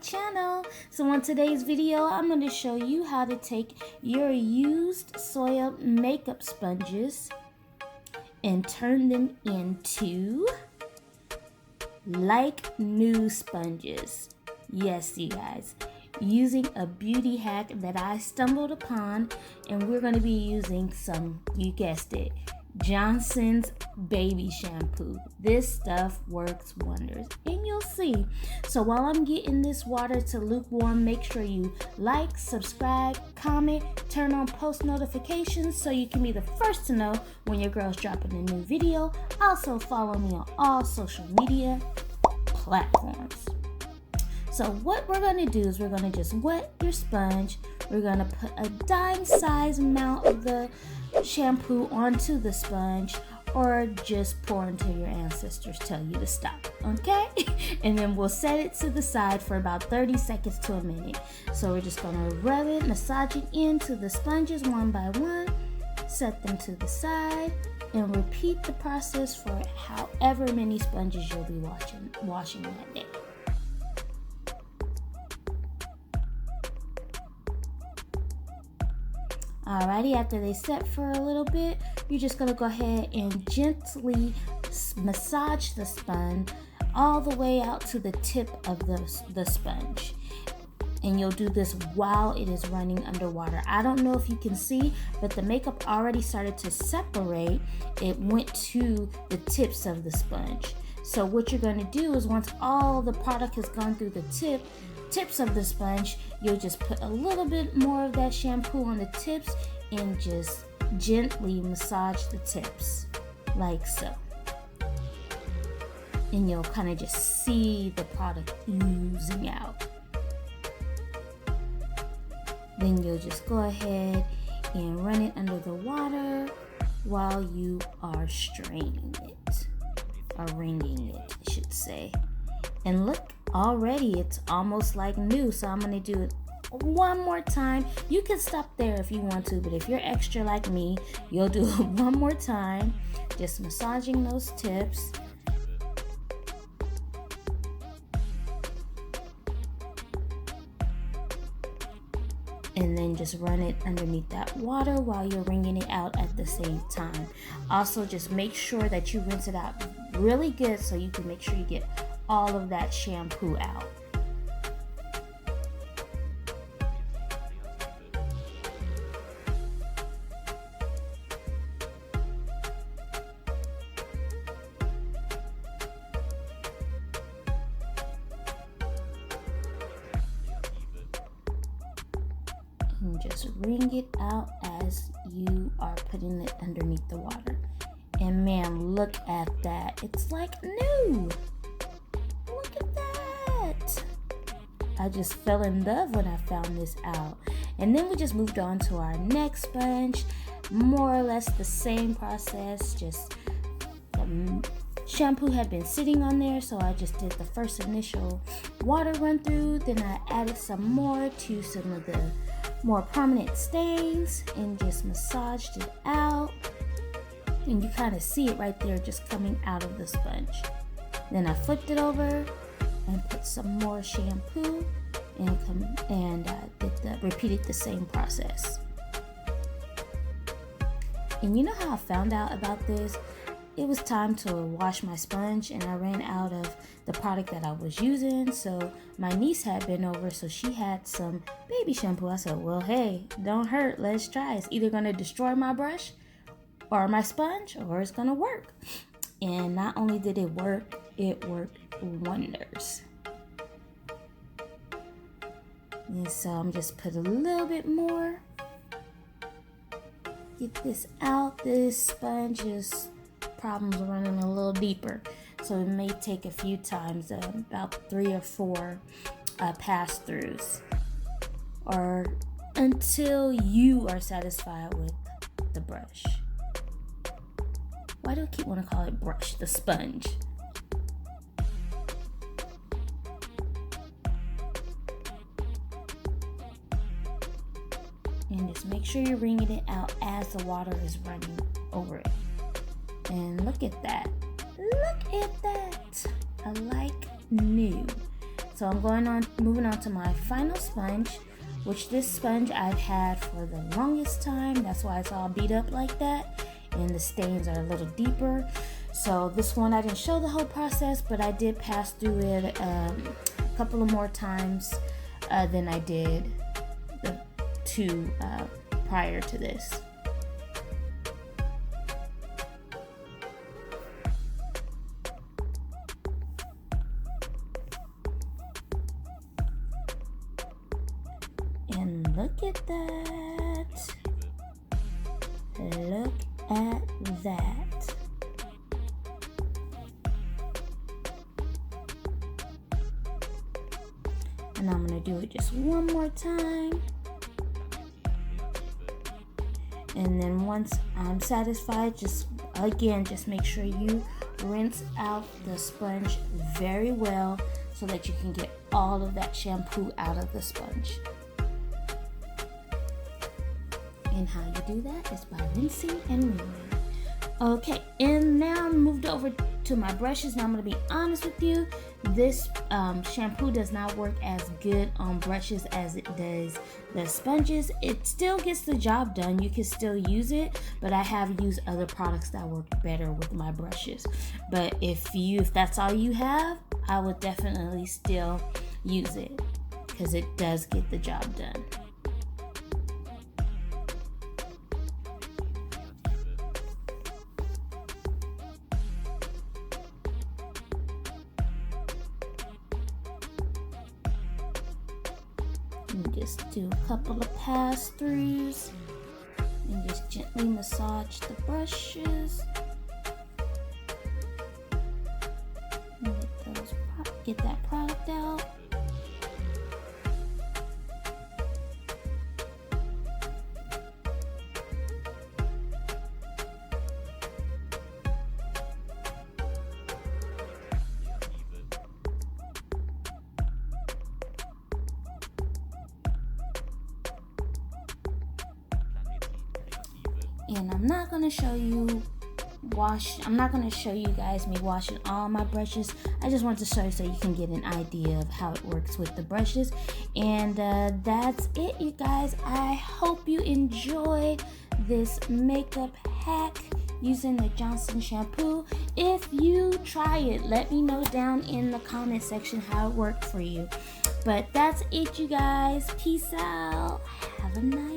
channel. So on today's video, I'm going to show you how to take your used soil makeup sponges and turn them into like new sponges. Yes, you guys, using a beauty hack that I stumbled upon, and we're going to be using some, you guessed it, Johnson's baby shampoo. This stuff works wonders, and you'll see. So while I'm getting this water to lukewarm, make sure you like, subscribe, comment, turn on post notifications so you can be the first to know when your girl's dropping a new video. Also follow me on all social media platforms. So what we're going to do is we're going to just wet your sponge. We're going to put a dime size amount of the shampoo onto the sponge, or just pour until your ancestors tell you to stop, okay? And then we'll set it to the side for about 30 seconds to a minute. So we're just going to rub it, massage it into the sponges one by one, set them to the side, and repeat the process for however many sponges you'll be washing that day. Alrighty, after they set for a little bit, you're just going to go ahead and gently massage the sponge all the way out to the tip of the sponge. And you'll do this while it is running underwater. I don't know if you can see, but the makeup already started to separate. It went to the tips of the sponge. So what you're going to do is once all the product has gone through the tips of the sponge, you'll just put a little bit more of that shampoo on the tips and just gently massage the tips like so. And you'll kind of just see the product oozing out. Then you'll just go ahead and run it under the water while you are straining it, or wringing it, I should say. And look, already it's almost like new. So I'm going to do it one more time. You can stop there if you want to, but if you're extra like me, you'll do it one more time, just massaging those tips. And then just run it underneath that water while you're wringing it out at the same time. Also, just make sure that you rinse it out really good so you can make sure you get all of that shampoo out. And just wring it out as you are putting it underneath the water. And man, look at that. It's like new. Look at that. I just fell in love when I found this out. And then we just moved on to our next sponge. More or less the same process. Just shampoo had been sitting on there, so I just did the first initial water run through. Then I added some more to some of the more prominent stains and just massaged it out. And you kind of see it right there just coming out of the sponge. Then I flipped it over and put some more shampoo and repeated the same process. And you know how I found out about this? It was time to wash my sponge and I ran out of the product that I was using. So my niece had been over, so she had some baby shampoo. I said, well, hey, don't hurt, let's try. It's either going to destroy my brush or my sponge, or it's going to work. And not only did it work, it worked wonders. And so I'm just put a little bit more. Get this out. This sponge is problems running a little deeper, so it may take a few times, about 3 or 4 pass-throughs, or until you are satisfied with the brush. Why do I keep wanting to call it brush? The sponge. And just make sure you're wringing it out as the water is running over it. And look at that. Look at that. I like new. So I'm moving on to my final sponge, which this sponge I've had for the longest time. That's why it's all beat up like that, and the stains are a little deeper. So this one I didn't show the whole process, but I did pass through it a couple of more times than I did the two prior to this. And look at that. Look at that. And I'm going to do it just one more time. And then once I'm satisfied, just make sure you rinse out the sponge very well so that you can get all of that shampoo out of the sponge. And how you do that is by rinsing and renewing. Okay, and now I'm moved over to my brushes. Now I'm going to be honest with you. This shampoo does not work as good on brushes as it does the sponges. It still gets the job done. You can still use it, but I have used other products that work better with my brushes. But if that's all you have, I would definitely still use it because it does get the job done. And just do a couple of pass-throughs and just gently massage the brushes. And get that product out. And I'm not going to show you guys me washing all my brushes. I just wanted to show you so you can get an idea of how it works with the brushes. And that's it, you guys. I hope you enjoy this makeup hack using the Johnson shampoo. If you try it, let me know down in the comment section how it worked for you. But that's it, you guys. Peace out. Have a nice